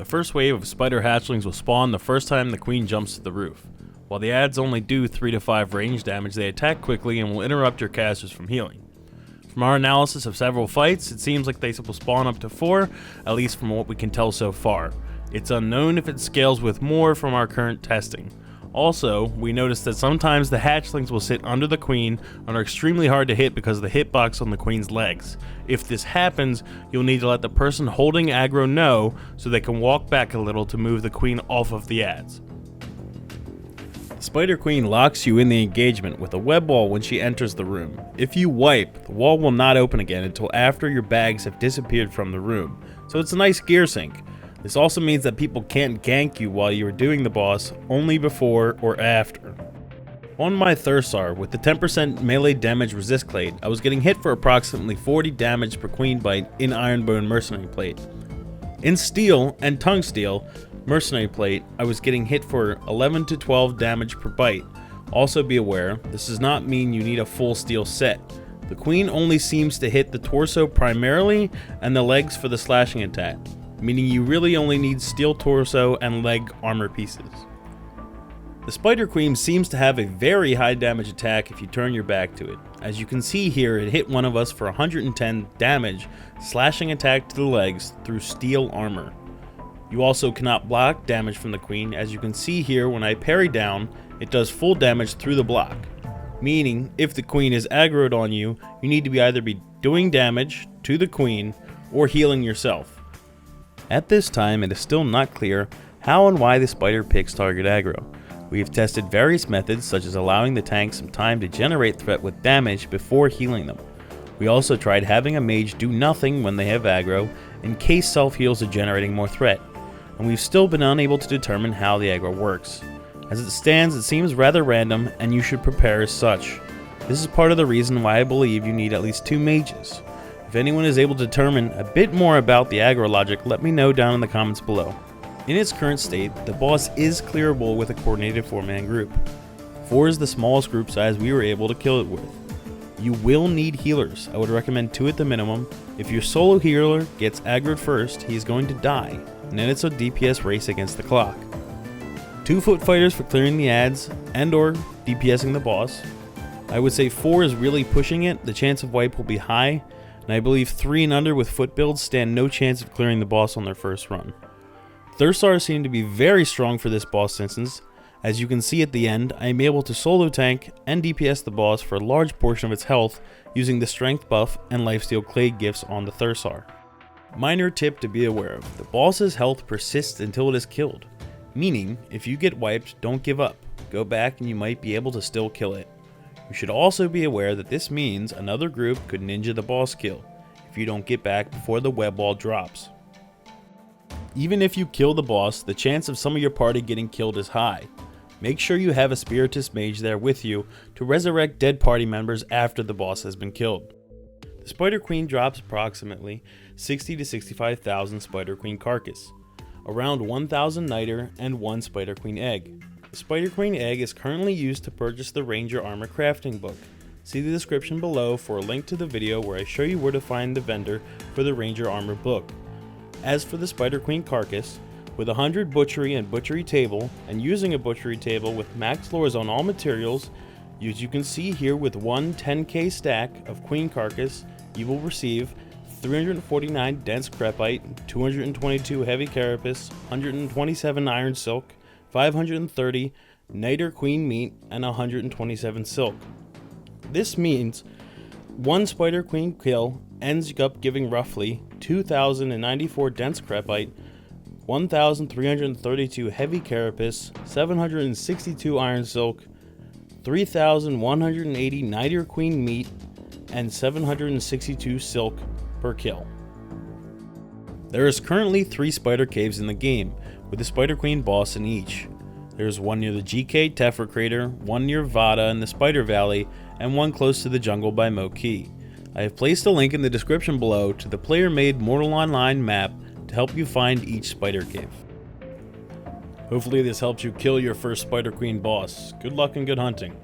The first wave of spider hatchlings will spawn the first time the queen jumps to the roof. While the adds only do 3 to 5 range damage, they attack quickly and will interrupt your casters from healing. From our analysis of several fights, it seems like they will spawn up to 4, at least from what we can tell so far. It's unknown if it scales with more from our current testing. Also, we noticed that sometimes the hatchlings will sit under the queen and are extremely hard to hit because of the hitbox on the queen's legs. If this happens, you'll need to let the person holding aggro know so they can walk back a little to move the queen off of the adds. Spider Queen locks you in the engagement with a web wall when she enters the room. If you wipe, the wall will not open again until after your bags have disappeared from the room, so it's a nice gear sink. This also means that people can't gank you while you are doing the boss, only before or after. On my Thursar, with the 10% melee damage resist clade, I was getting hit for approximately 40 damage per queen bite in Ironbone Mercenary Plate. In Steel and Tongue Steel Mercenary Plate, I was getting hit for 11 to 12 damage per bite. Also be aware, this does not mean you need a full steel set. The queen only seems to hit the torso primarily and the legs for the slashing attack, meaning you really only need steel torso and leg armor pieces. The Spider Queen seems to have a very high damage attack if you turn your back to it. As you can see here, it hit one of us for 110 damage, slashing attack to the legs through steel armor. You also cannot block damage from the queen. As you can see here, when I parry down, it does full damage through the block. Meaning, if the queen is aggroed on you, you need to either be doing damage to the queen or healing yourself. At this time, it is still not clear how and why the spider picks target aggro. We have tested various methods, such as allowing the tank some time to generate threat with damage before healing them. We also tried having a mage do nothing when they have aggro, in case self-heals are generating more threat, and we've still been unable to determine how the aggro works. As it stands, it seems rather random, and you should prepare as such. This is part of the reason why I believe you need at least 2 mages. If anyone is able to determine a bit more about the aggro logic, let me know down in the comments below. In its current state, the boss is clearable with a coordinated 4-man group. 4 is the smallest group size we were able to kill it with. You will need healers. I would recommend 2 at the minimum. If your solo healer gets aggroed first, he is going to die, and then it's a DPS race against the clock. 2 foot fighters for clearing the ads and or DPSing the boss. I would say 4 is really pushing it. The chance of wipe will be high, and I believe 3 and under with foot builds stand no chance of clearing the boss on their first run. Thursars seem to be very strong for this boss instance. As you can see at the end, I am able to solo tank and DPS the boss for a large portion of its health using the strength buff and lifesteal clay gifts on the Thursar. Minor tip to be aware of: the boss's health persists until it is killed. Meaning, if you get wiped, don't give up. Go back and you might be able to still kill it. You should also be aware that this means another group could ninja the boss kill if you don't get back before the web wall drops. Even if you kill the boss, the chance of some of your party getting killed is high. Make sure you have a Spiritist mage there with you to resurrect dead party members after the boss has been killed. The Spider Queen drops approximately 60 to 65,000 Spider Queen carcass, around 1,000 niter, and 1 Spider Queen egg. The Spider Queen egg is currently used to purchase the Ranger Armor crafting book. See the description below for a link to the video where I show you where to find the vendor for the Ranger Armor book. As for the Spider Queen carcass, with 100 butchery and butchery table, and using a butchery table with max floors on all materials, as you can see here, with one 10k stack of queen carcass, you will receive 349 dense crepite, 222 heavy carapace, 127 iron silk, 530 Nitre Queen meat, and 127 silk. This means one Spider Queen kill ends up giving roughly 2,094 dense crepite, 1,332 heavy carapace, 762 iron silk, 3,180 Nitre Queen meat, and 762 silk per kill. There is currently 3 spider caves in the game, with a Spider Queen boss in each. There is one near the GK Tefra crater, one near Vada in the Spider Valley, and one close to the jungle by Moki. I have placed a link in the description below to the player-made Mortal Online map to help you find each spider cave. Hopefully this helps you kill your first Spider Queen boss. Good luck and good hunting.